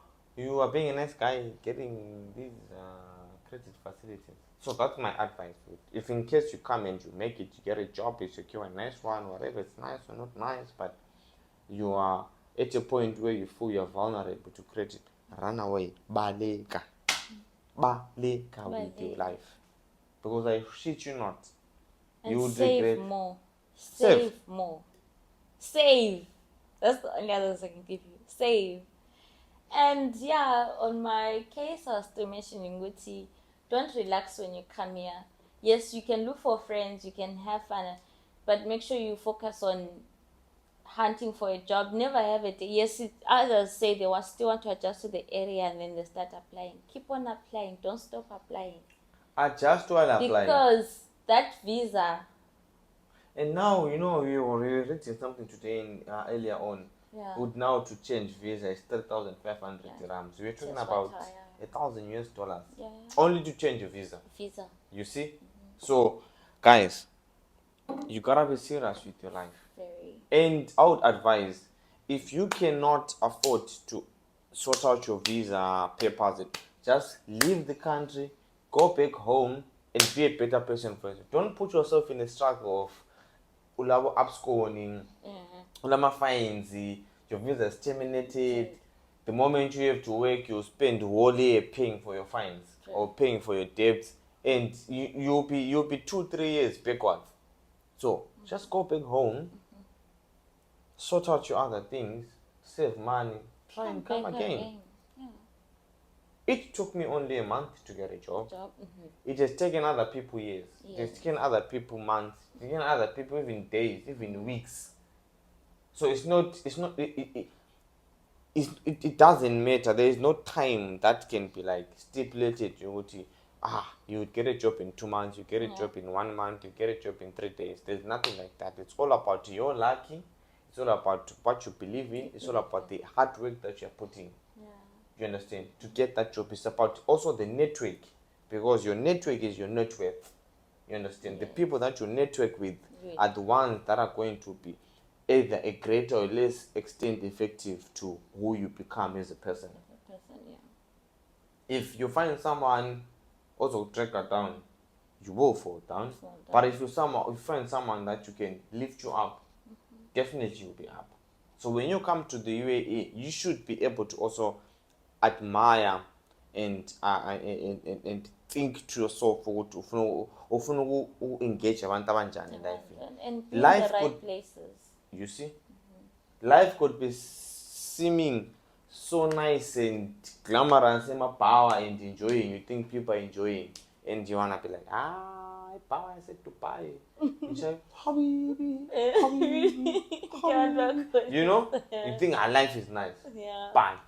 are being a nice guy getting these credit facilities. So that's my advice. If in case you come and you make it, you get a job, you secure a nice one, whatever, it's nice or not nice, but you are at a point where you feel you're vulnerable to credit, run away. Baleka with your life. Because I shit you not. And you would save regret. More. Save more. Save. That's the only other thing I can give you. Save. And yeah, on my case, I was still mentioning Guti, don't relax when you come here. Yes, you can look for friends, you can have fun, but make sure you focus on hunting for a job. Never have it. Yes, others say they still want to adjust to the area and then they start applying. Keep on applying. Don't stop applying. Adjust while applying. Because that visa. And now, we were reading something today earlier on. Yeah. Would now to change visa is 3,500 dirhams. We're talking about $1,000. Yeah. Only to change a visa. Visa. You see? So, guys, You gotta be serious with your life. Very. And I would advise, if you cannot afford to sort out your visa papers, just leave the country, go back home, and be a better person for yourself. Don't put yourself in a struggle of ulabo absconding, ulama fines, your visa is terminated. The moment you have to work, you spend whole year paying for your fines or paying for your debts, and you'll be 2-3 years backwards. So just go back home, sort out your other things, save money, try and come again. Yeah. It took me only a month to get a job. It has taken other people years. It has taken other people months. It has taken other people even days, even weeks. So it doesn't matter. There is no time that can be like stipulated. You would get a job in 2 months, you get a job in 1 month, you get a job in 3 days. There's nothing like that. It's all about your lucky. It's all about what you believe in. It's all about the hard work that you're putting. You understand? To get that job, it's about also the network, because your network is your net worth. You understand? The people that you network with are the ones that are going to be either a greater or less extent effective to who you become as a person. If you find someone also track her down, you will fall down. But if you find someone that you can lift you up, definitely you'll be up. So when you come to the UAE, you should be able to also admire and think to yourself ukuthi ufuna engage abantu abanjani in life. And be in the right places. You see? Life could be seeming so nice and glamorous and power and enjoying. You think people are enjoying, and you wanna be like, power, I said to buy. You say, Habibi. You know? You think our life is nice. Yeah. But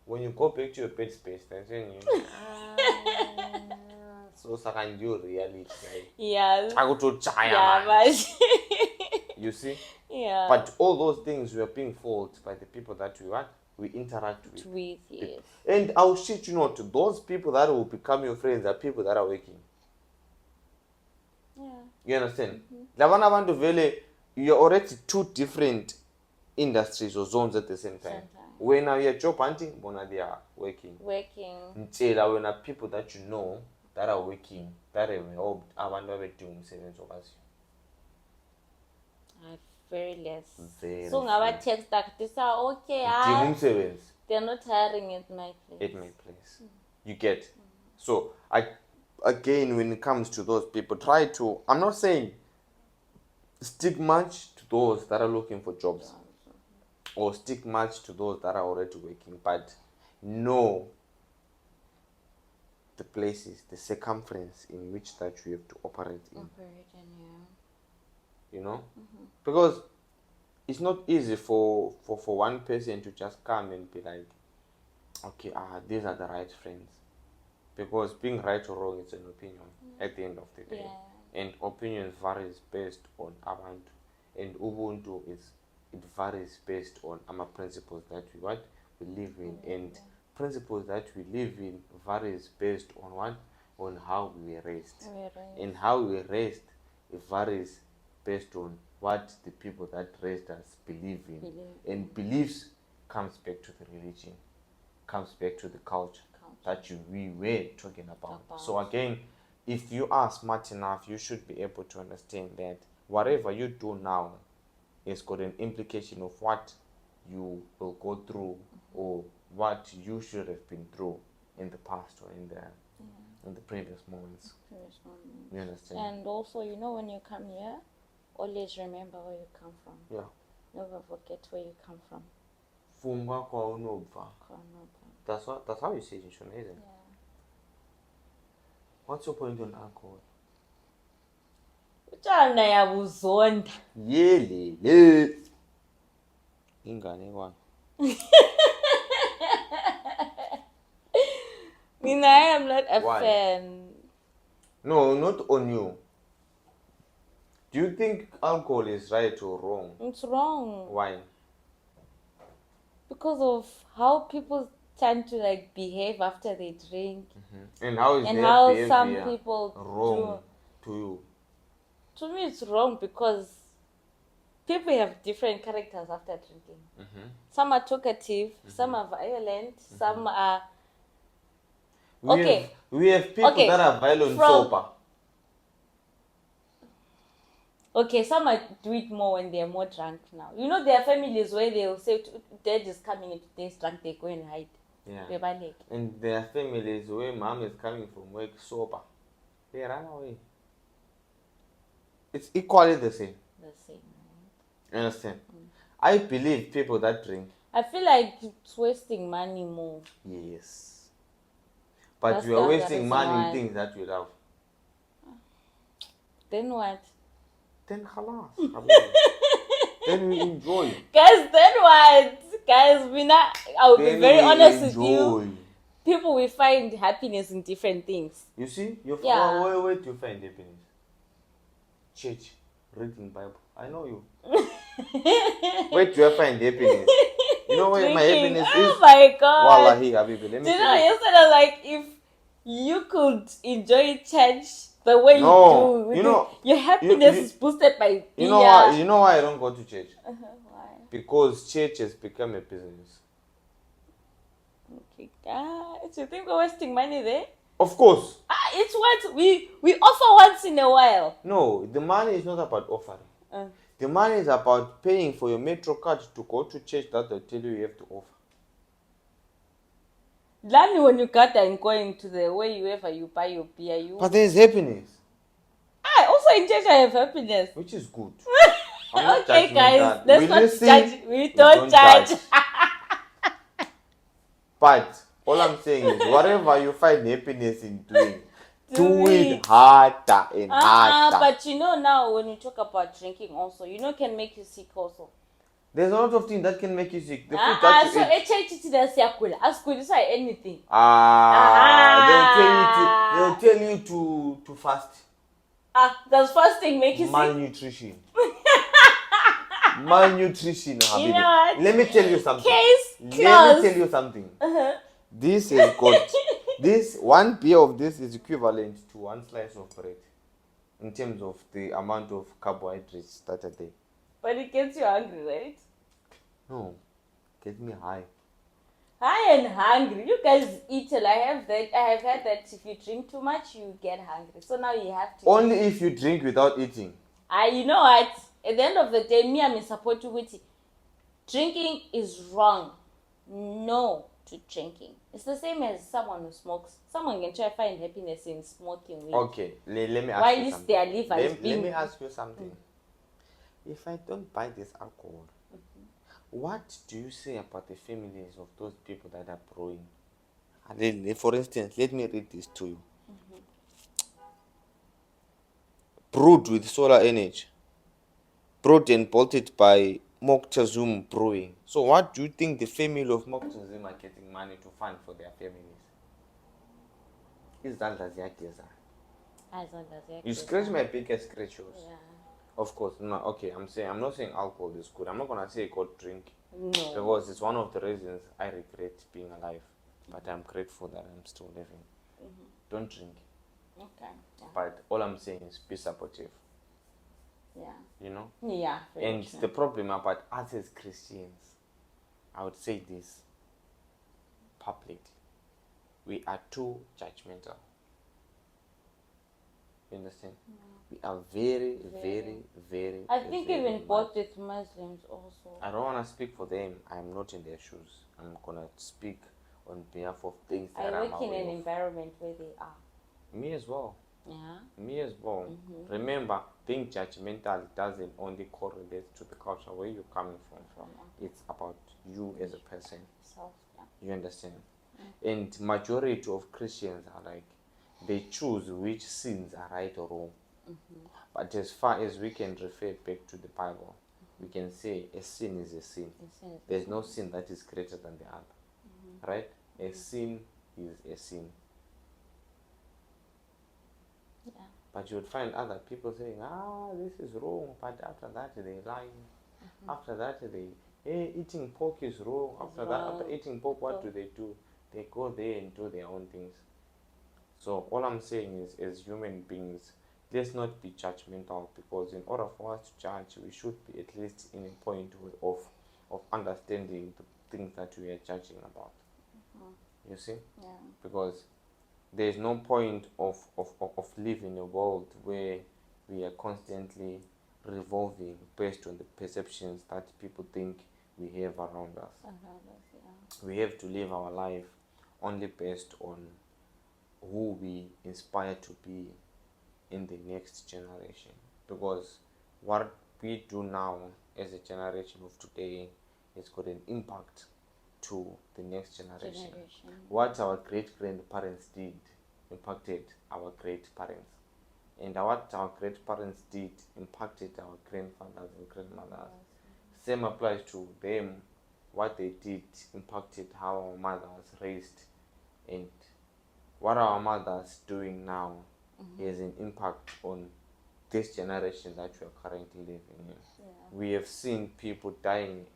when you go back to your bed space, then you so second you reality. Yeah. You see? Yeah. But all those things were being faulted by the people that we interact with. Yes. And I'll shit you not, those people that will become your friends are people that are working. Yeah. You understand? You're already two different industries or zones at the same time. When you're job hunting, when they are working. Until when are people that you know that are working, that have helped abantu doing savings of us. Very less. Very so ngaba text that this are okay. They're not hiring at my place. At my place. You get. So again, when it comes to those people, I'm not saying stick much to those that are looking for jobs or stick much to those that are already working, but know the places, the circumference in which that you have to operate in. You know? Because it's not easy for one person to just come and be like, okay, these are the right friends. Because being right or wrong is an opinion at the end of the day. Yeah. And opinions varies based on abantu. And Ubuntu it varies based on our principles that we live in. And principles that we live in varies based on what? On how we were raised. And how we were raised, it varies based on what the people that raised us believe in. And beliefs comes back to the religion, comes back to the culture that we were talking about. So again, if you are smart enough, you should be able to understand that whatever you do now has got an implication of what you will go through or what you should have been through in the past or in the previous moments. You understand? And also, when you come here, always remember where you come from. Yeah. Never forget where you come from. That's how you say it in Shona, isn't it? Yeah. What's your point on alcohol? Utshana yabuzonda. Yelele. Ingane kwami. I am not a fan. No, not on you. Do you think alcohol is right or wrong? It's wrong. Why? Because of how people tend to behave after they drink. And how is and their how behavior some people wrong to you? To me, it's wrong because people have different characters after drinking. Some are talkative, some are violent, some are. We have people that are violent sober. Okay, some might do it more when they're more drunk now. You know, there are families where they'll say, Dad is coming and today's drunk, they go and hide. Yeah. And there are families where mom is coming from work sober. They run away. It's equally the same. The same, right? You understand? I believe people that drink. I feel like it's wasting money more. Yes. But you are wasting money in things that you love. Then what? Then halas. Then we enjoy. Guys, then what? Guys, I'll be very honest with you. People will find happiness in different things. You see? Where do you find happiness? Church, reading Bible. I know you. Where do you find happiness? You know where my happiness is? Oh my God. Wallahi, Habibi. Let me tell you. Yesterday, like, if you could enjoy church the way you do, your happiness is boosted by beer. You know why I don't go to church? Why? Because church has become a business. Okay, guys, you think we're wasting money there? Of course. It's what we offer once in a while. No, the money is not about offering. The money is about paying for your metro card to go to church that they tell you have to offer. Then when you got and going to the wherever you buy your beer, But there's happiness. Also in church I have happiness. Which is good. Okay, guys, let's not judge. We don't judge. But all I'm saying is, whatever you find happiness in doing, do it harder and harder. But you know now, when we talk about drinking also, can make you sick also. There's a lot of things that can make you sick. The food that you eat. So anything. They'll tell you to fast. Does fasting make you malnutrition? Malnutrition, Habibi. You know what? Let me tell you something. Let me tell you something. This is got this one beer of this is equivalent to one slice of bread in terms of the amount of carbohydrates that are there. But it gets you hungry, right? No, get me high. High and hungry. You guys eat till I have heard that if you drink too much, you get hungry. So now you have to. Only if you drink without eating. You know what? At the end of the day, me I'm in support to it. Drinking is wrong. No to drinking. It's the same as someone who smokes. Someone can try to find happiness in smoking weed. Okay, let me ask you something. Let me ask you something. If I don't buy this alcohol, what do you say about the families of those people that are brewing? For instance, let me read this to you. Brewed with solar energy. Brewed and bolted by Moctezuma Brewing. So what do you think the family of Moctezuma are getting money to fund for their families? You scratch my biggest scratch yours. Yeah. Of course, no. Okay, I'm not saying alcohol is good. I'm not gonna say go drink. No. Because it's one of the reasons I regret being alive. But I'm grateful that I'm still living. Don't drink. Okay. Yeah. But all I'm saying is be supportive. Yeah. You know? Yeah. And the problem about us as Christians, I would say this publicly. We are too judgmental. You understand? We are very, very, very. I think very even both with Muslims also. I don't want to speak for them. I'm not in their shoes. I'm gonna speak on behalf of things that I work in an environment where they are. Me as well. Yeah. Me as well. Remember, being judgmental doesn't only correlate to the culture where you're coming from. It's about you as a person. You understand? And majority of Christians are like, they choose which sins are right or wrong. But as far as we can refer back to the Bible, we can say a sin is a sin. There's no sin that is greater than the other. Right? A sin is a sin. Yeah. But you would find other people saying, this is wrong, but after that they lie. After that they, eating pork is wrong. After eating pork, what do? They go there and do their own things. So all I'm saying is, as human beings, let's not be judgmental, because in order for us to judge, we should be at least in a point of understanding the things that we are judging about. You see? Yeah. Because there is no point of living in a world where we are constantly revolving based on the perceptions that people think we have around us. Yeah. We have to live our life only based on who we inspire to be in the next generation. Because what we do now as a generation of today has got an impact to the next generation. What our great grandparents did impacted our great parents, and what our great parents did impacted our grandfathers and grandmothers. Same applies to them. What they did impacted how our mothers raised, and what our mothers doing now has an impact on this generation that we are currently living in. We have seen people dying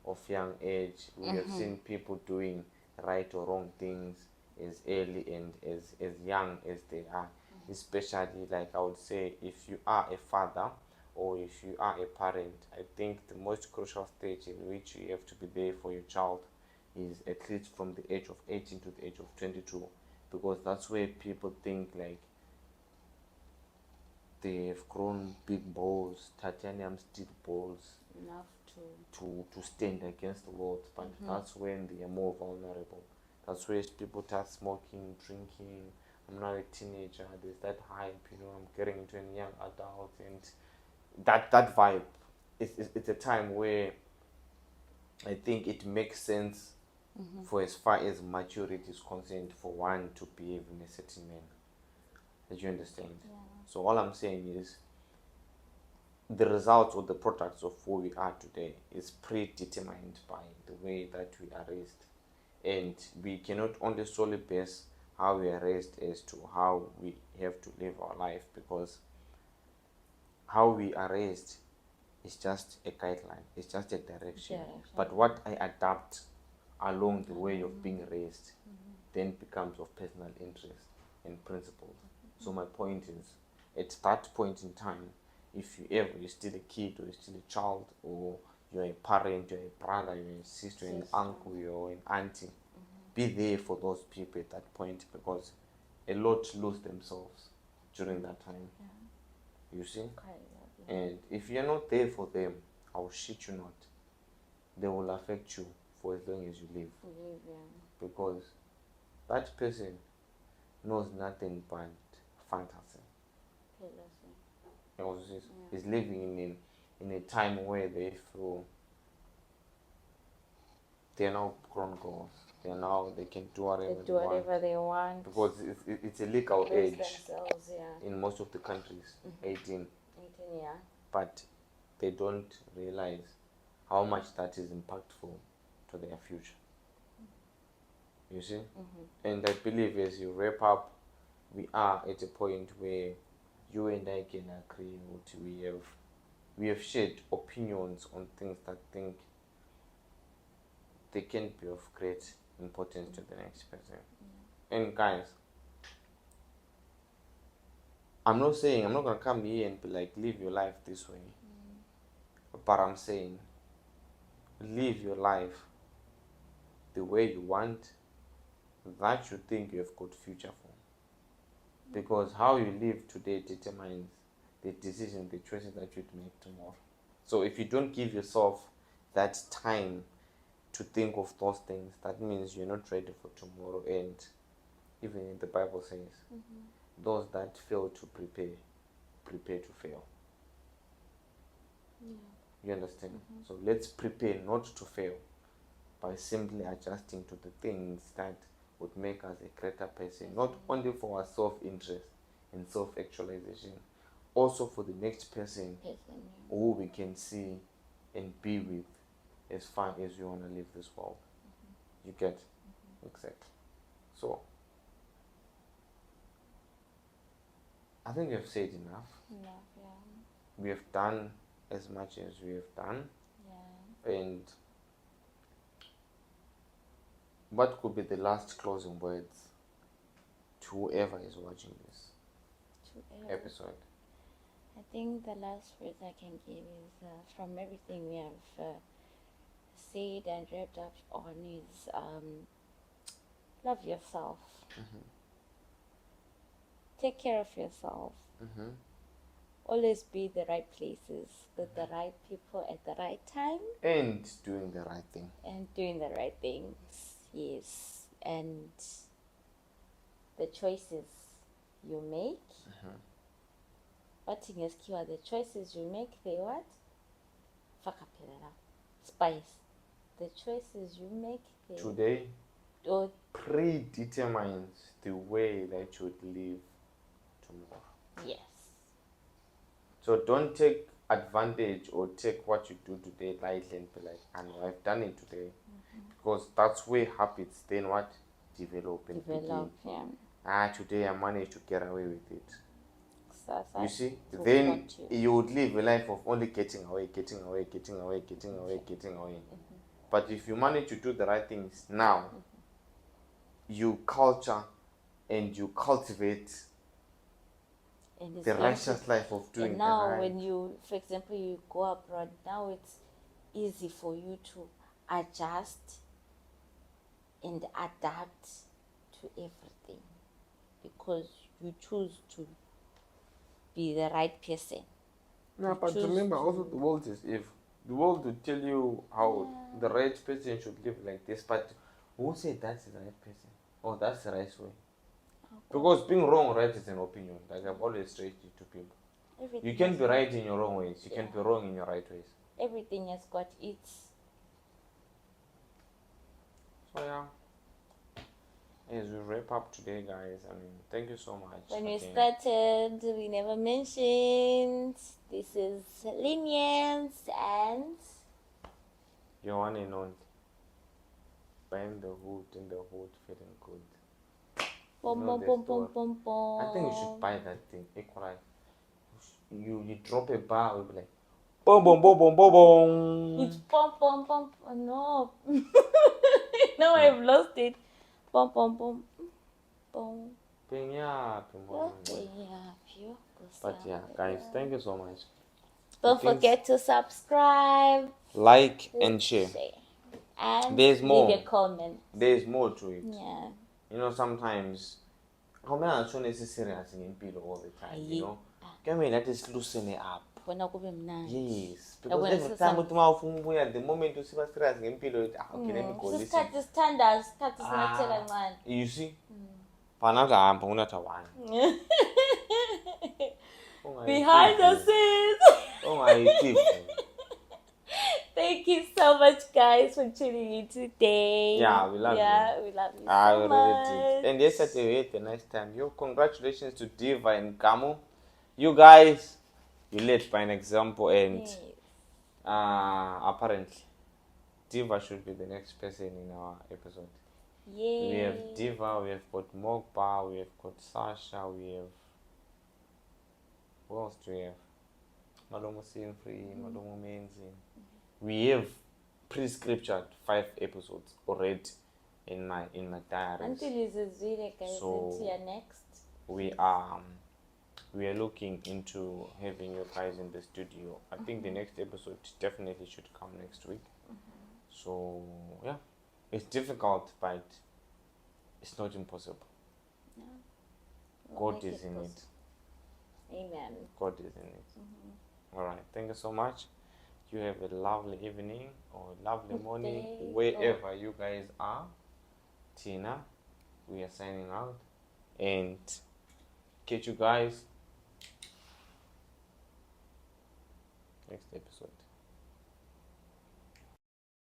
of young age. We have seen people doing right or wrong things as early and as young as they are. Especially, like I would say, if you are a father or if you are a parent, I think the most crucial stage in which you have to be there for your child is at least from the age of 18 to the age of 22, because that's where people think like they have grown big balls, titanium steel balls, enough to stand against the world, but that's when they are more vulnerable. That's where people start smoking, drinking. I'm not a teenager, there's that hype, I'm getting into a young adult, and that vibe, it's a time where I think it makes sense for as far as maturity is concerned for one to behave in a certain manner. Did you understand? Yeah. So all I'm saying is the results or the products of who we are today is predetermined by the way that we are raised, and we cannot only solely base how we are raised as to how we have to live our life, because how we are raised is just a guideline, it's just a direction. But what I adapt along the way of being raised then becomes of personal interest and principles. So my point is, at that point in time, if you're still a kid or you're still a child, or you're a parent, you're a brother, you're a sister, an uncle, you're an auntie, be there for those people at that point, because a lot lose themselves during that time. You see? And if you're not there for them, I'll shit you not, they will affect you for as long as you live. Because that person knows nothing but fantasy. Is living in a time where they feel they are now grown girls. They can do whatever they want. Because it's a legal age in most of the countries, 18. But they don't realize how much that is impactful to their future. You see? And I believe as you wrap up, we are at a point where you and I can agree what we have shared opinions on things that think they can be of great importance to the next person. And guys, I'm not gonna come here and be like, live your life this way. But I'm saying, live your life the way you want, that you think you have got future for. Because how you live today determines the decision, the choices that you'd make tomorrow. So if you don't give yourself that time to think of those things, that means you're not ready for tomorrow. And even the Bible says, those that fail to prepare to fail. You understand? So let's prepare not to fail by simply adjusting to the things that would make us a greater person, not only for our self-interest and self-actualization, also for the next person who we can see and be with as far as we want to live this world. You get? Exactly. So I think we have said enough. We have done as much as we have done. And what could be the last closing words to whoever is watching this? episode. I think the last words I can give is from everything we have said and wrapped up on is love yourself. Take care of yourself. Always be the right places with the right people at the right time. And doing the right thing. And doing the right things, yes. And the choices you make. What is keyword? The choices you make, they what? Spice. The choices you make, they today predetermines the way that you would live tomorrow. Yes. So don't take advantage or take what you do today lightly and be like, I know I've done it today. Because that's where habits then what? Develop and begin. Yeah. Today I managed to get away with it. You see? So Then you would live a life of only getting away. But if you manage to do the right things now, you culture and you cultivate the righteous life of doing and now the right. when you, for example, you go abroad, now it's easy for you to adjust and adapt to everything because you choose to be the right person. No, but remember also the world is evil. The world will tell you how the right person should live like this, but who said that's the right person? Oh, that's the right way. Because being wrong or right is an opinion. Like I've always stressed it to people. You can be right in your wrong ways. You can be wrong in your right ways. Everything has got its. So yeah. As we wrap up today, guys, I mean, thank you so much. When we started, we never mentioned this is lenience and your one and only. Buying the hood in the hood, feeling good. I think you should buy that thing. Equalize. You drop a bar, we'll be like, boom, boom, boom, boom, boom, boom. It's pom pom pom. No. No, I've lost it. Pom pom pom. Boom. But yeah, guys, thank you so much. Don't forget to subscribe, like, and share. And there's more. Leave a comment. There's more to it. Yeah. You know, sometimes I'm not so serious in people all the time. You know, can we let us loosen it up? Yes, because every time we the moment you see what's serious in people, okay, let me go listen. You see? Behind the scenes. Oh my thief. Thank you so much, guys, for tuning in today. Yeah, we love you. We love you so much. Really did. And yesterday we had the nice time. Congratulations to Diva and Gamu. You guys, you led by an example, and apparently Diva should be the next person in our episode. Yeah. We have Diva, we have got Mogba, we have got Sasha, we have, who else do we have? Malomo Sinfree, Malomo Menzi. We have pre-scriptured 5 episodes already in my diary. Until guys, so next. We are looking into having you guys in the studio. I think the next episode definitely should come next week. So yeah, it's difficult, but it's not impossible. No. God is in it. Amen. God is in it. All right. Thank you so much. You have a lovely evening or lovely morning, wherever you guys are. Tina, we are signing out, and catch you guys next episode.